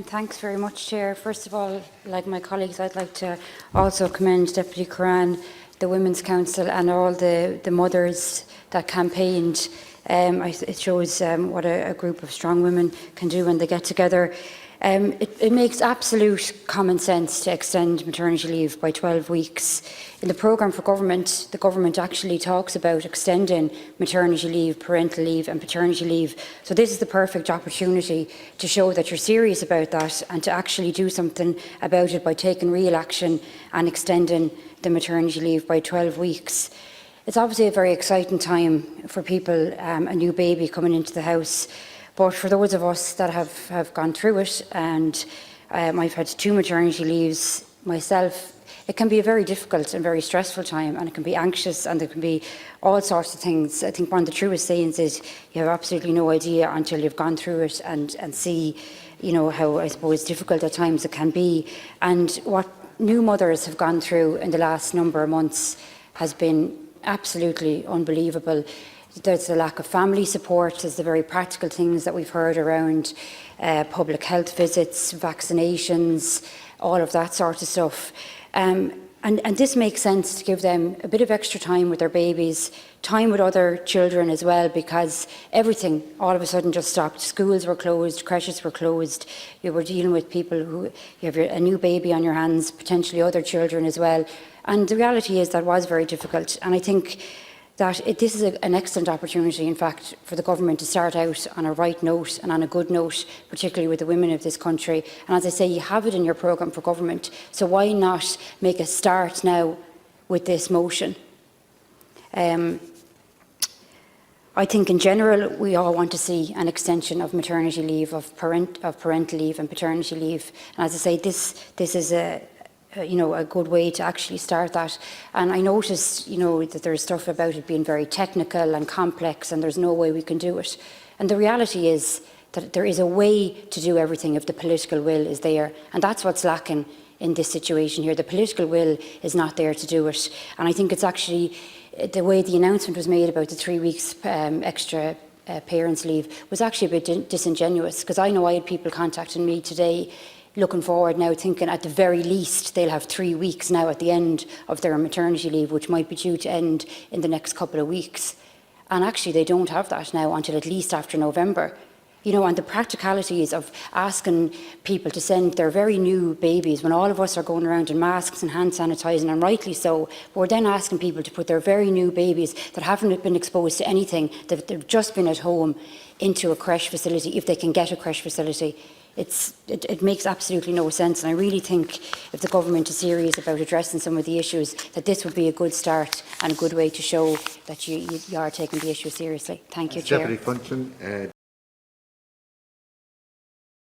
Thanks very much, Chair. First of all, like my colleagues, I'd like to also commend Deputy Curran, the Women's Council and all the mothers that campaigned. It shows what a group of strong women can do when they get together. It makes absolute common sense to extend maternity leave by 12 weeks. In the programme for government, the government actually talks about extending maternity leave, parental leave and paternity leave. So this is the perfect opportunity to show that you're serious about that and to actually do something about it by taking real action and extending the maternity leave by 12 weeks. It's obviously a very exciting time for people, a new baby coming into the house. But for those of us that have gone through it, and I've had 2 maternity leaves myself, it can be a very difficult and very stressful time, and it can be anxious, and there can be all sorts of things. I think one of the truest sayings is you have absolutely no idea until you've gone through it and see, how, I suppose, difficult at times it can be. And what new mothers have gone through in the last number of months has been absolutely unbelievable. There's the lack of family support, there's the very practical things that we've heard around public health visits, vaccinations, all of that sort of stuff. And this makes sense to give them a bit of extra time with their babies, time with other children as well, because everything all of a sudden just stopped. Schools were closed, creches were closed, you were dealing with people who, you have a new baby on your hands, potentially other children as well. And the reality is that was very difficult. And I think that this is an excellent opportunity, in fact, for the government to start out on a right note and on a good note, particularly with the women of this country. And as I say, you have it in your programme for government, so why not make a start now with this motion? I think in general we all want to see an extension of maternity leave, of parental leave and paternity leave. And as I say, this is a good way to actually start that. And I noticed, that there's stuff about it being very technical and complex and there's no way we can do it. And the reality is that there is a way to do everything if the political will is there. And that's what's lacking in this situation here. The political will is not there to do it. And I think it's actually, the way the announcement was made about the 3 weeks extra parents' leave was actually a bit disingenuous, because I know I had people contacting me today looking forward now, thinking at the very least they'll have 3 weeks now at the end of their maternity leave, which might be due to end in the next couple of weeks. And actually they don't have that now until at least after November. And the practicalities of asking people to send their very new babies, when all of us are going around in masks and hand sanitising, and rightly so, we're then asking people to put their very new babies that haven't been exposed to anything, that they've just been at home, into a creche facility, if they can get a creche facility. It makes absolutely no sense, and I really think if the government is serious about addressing some of the issues, that this would be a good start and a good way to show that you are taking the issue seriously. Thank you, Chair. Deputy Funchion.